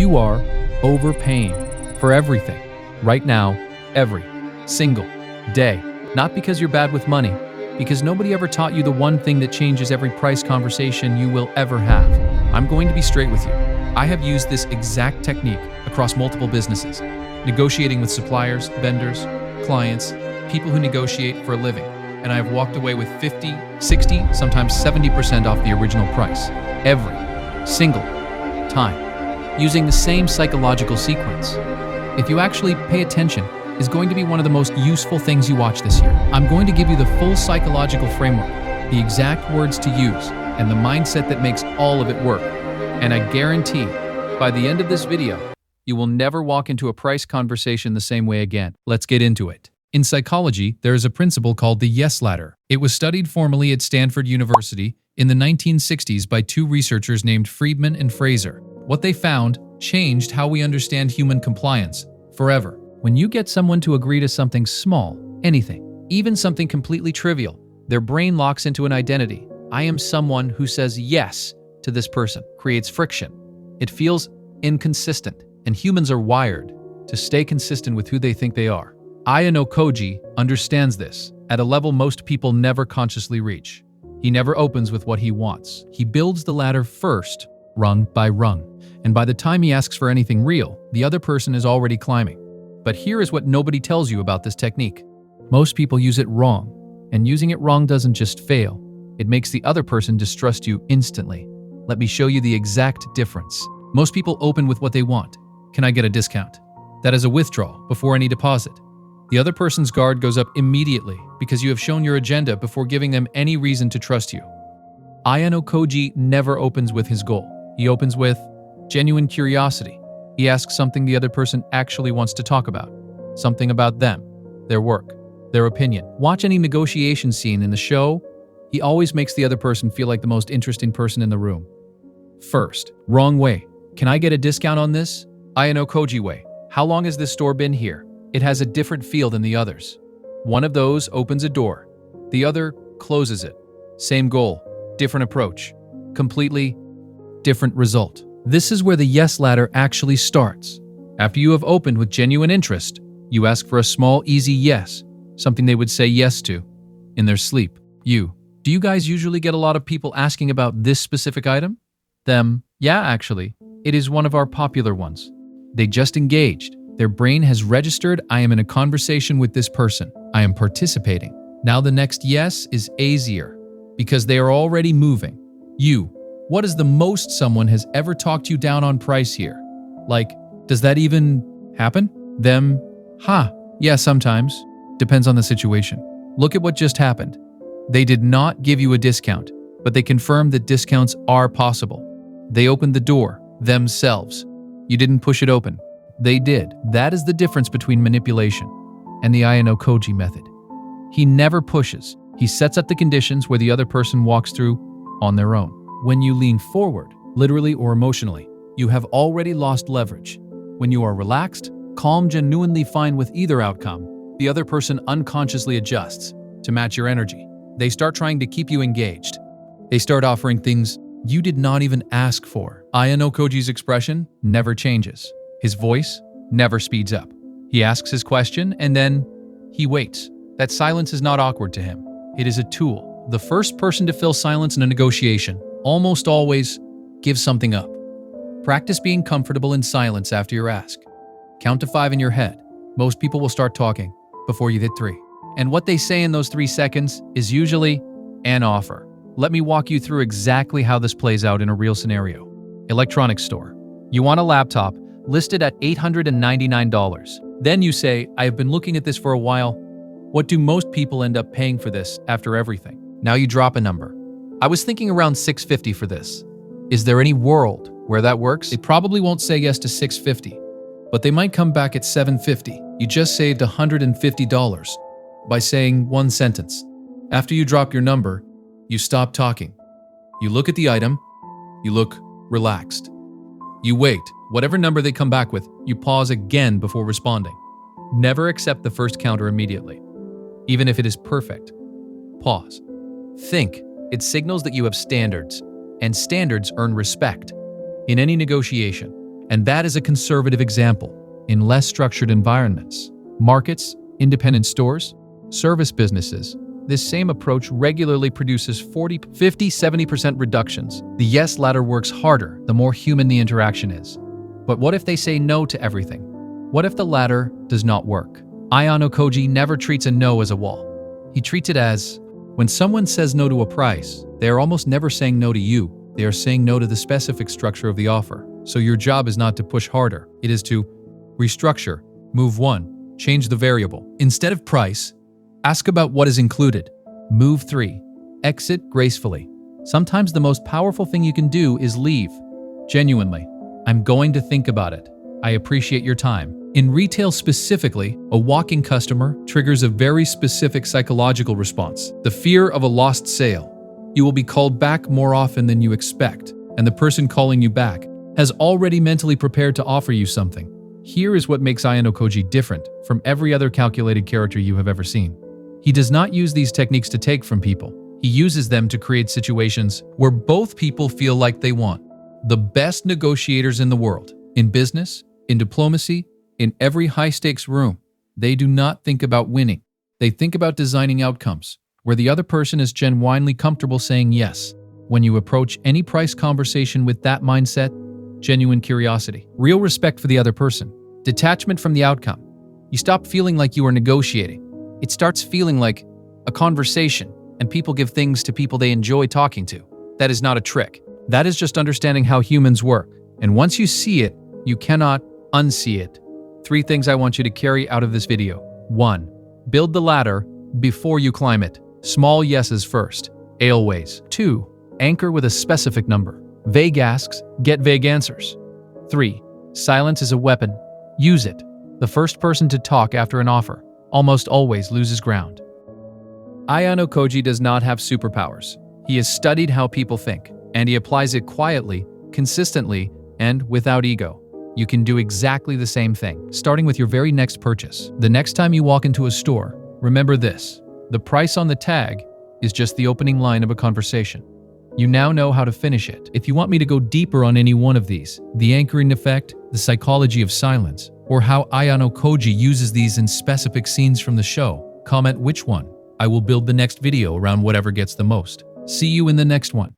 You are overpaying for everything, right now, every single day. Not because you're bad with money, because nobody ever taught you the one thing that changes every price conversation you will ever have. I'm going to be straight with you. I have used this exact technique across multiple businesses, negotiating with suppliers, vendors, clients, people who negotiate for a living, and I have walked away with 50, 60, sometimes 70% off the original price, every single time, using the same psychological sequence. If you actually pay attention, is going to be one of the most useful things you watch this year. I'm going to give you the full psychological framework, the exact words to use, and the mindset that makes all of it work. And I guarantee, by the end of this video, you will never walk into a price conversation the same way again. Let's get into it. In psychology, there is a principle called the yes ladder. It was studied formally at Stanford University in the 1960s by two researchers named Friedman and Fraser. What they found changed how we understand human compliance forever. When you get someone to agree to something small, anything, even something completely trivial, their brain locks into an identity. I am someone who says yes to this person, creates friction. It feels inconsistent, and humans are wired to stay consistent with who they think they are. Ayanokoji understands this at a level most people never consciously reach. He never opens with what he wants. He builds the ladder first, rung by rung, and by the time he asks for anything real, the other person is already climbing. But here is what nobody tells you about this technique. Most people use it wrong, and using it wrong doesn't just fail. It makes the other person distrust you instantly. Let me show you the exact difference. Most people open with what they want. Can I get a discount? That is a withdrawal before any deposit. The other person's guard goes up immediately because you have shown your agenda before giving them any reason to trust you. Ayanokoji never opens with his goal. He opens with genuine curiosity. He asks something the other person actually wants to talk about. Something about them, their work, their opinion. Watch any negotiation scene in the show. He always makes the other person feel like the most interesting person in the room. First, wrong way. Can I get a discount on this? Ayanokoji way. How long has this store been here? It has a different feel than the others. One of those opens a door. The other closes it. Same goal, different approach. Completely different result. This is where the yes ladder actually starts. After you have opened with genuine interest, you ask for a small, easy yes, something they would say yes to in their sleep. Do you guys usually get a lot of people asking about this specific item? Them, yeah, actually, it is one of our popular ones. They just engaged. Their brain has registered, I am in a conversation with this person. I am participating. Now the next yes is easier because they are already moving. What is the most someone has ever talked you down on price here? Like, does that even happen? Them, yeah, sometimes. Depends on the situation. Look at what just happened. They did not give you a discount, but they confirmed that discounts are possible. They opened the door themselves. You didn't push it open. They did. That is the difference between manipulation and the Ayanokoji method. He never pushes. He sets up the conditions where the other person walks through on their own. When you lean forward, literally or emotionally, you have already lost leverage. When you are relaxed, calm, genuinely fine with either outcome, the other person unconsciously adjusts to match your energy. They start trying to keep you engaged. They start offering things you did not even ask for. Ayanokoji's expression never changes. His voice never speeds up. He asks his question and then he waits. That silence is not awkward to him. It is a tool. The first person to fill silence in a negotiation almost always gives something up. Practice being comfortable in silence after your ask. Count to 5 in your head. Most people will start talking before you hit 3. And what they say in those 3 seconds is usually an offer. Let me walk you through exactly how this plays out in a real scenario. Electronics store. You want a laptop listed at $899. Then you say, I have been looking at this for a while. What do most people end up paying for this after everything? Now you drop a number. I was thinking around $650 for this. Is there any world where that works? They probably won't say yes to $650, but they might come back at $750. You just saved $150 by saying one sentence. After you drop your number, you stop talking. You look at the item. You look relaxed. You wait. Whatever number they come back with, you pause again before responding. Never accept the first counter immediately, even if it is perfect. Pause. Think. It signals that you have standards, and standards earn respect. In any negotiation, And that is a conservative example. In less structured environments, markets, independent stores, service businesses, this same approach regularly produces 40, 50, 70% reductions. The yes ladder works harder the more human the interaction is. But what if they say no to everything? What if the ladder does not work? Ayanokoji never treats a no as a wall. He treats it as, when someone says no to a price, they are almost never saying no to you. They are saying no to the specific structure of the offer. So your job is not to push harder. It is to restructure, move one, change the variable. Instead of price, ask about what is included. Move 3. Exit gracefully. Sometimes the most powerful thing you can do is leave. Genuinely. I'm going to think about it. I appreciate your time. In retail specifically, a walking customer triggers a very specific psychological response. The fear of a lost sale. You will be called back more often than you expect, and the person calling you back has already mentally prepared to offer you something. Here is what makes Ayanokoji different from every other calculated character you have ever seen. He does not use these techniques to take from people. He uses them to create situations where both people feel like they want. The best negotiators in the world, in business, in diplomacy, in every high-stakes room, they do not think about winning. They think about designing outcomes, where the other person is genuinely comfortable saying yes. When you approach any price conversation with that mindset, genuine curiosity, real respect for the other person, detachment from the outcome, you stop feeling like you are negotiating. It starts feeling like a conversation, and people give things to people they enjoy talking to. That is not a trick. That is just understanding how humans work. And once you see it, you cannot unsee it. 3 things I want you to carry out of this video. 1. Build the ladder before you climb it. Small yeses first. Always. 2. Anchor with a specific number. Vague asks, get vague answers. 3. Silence is a weapon. Use it. The first person to talk after an offer almost always loses ground. Ayanokoji does not have superpowers. He has studied how people think, and he applies it quietly, consistently, and without ego. You can do exactly the same thing, starting with your very next purchase. The next time you walk into a store, remember this: the price on the tag is just the opening line of a conversation. You now know how to finish it. If you want me to go deeper on any one of these, the anchoring effect, the psychology of silence, or how Ayanokoji uses these in specific scenes from the show, comment which one. I will build the next video around whatever gets the most. See you in the next one.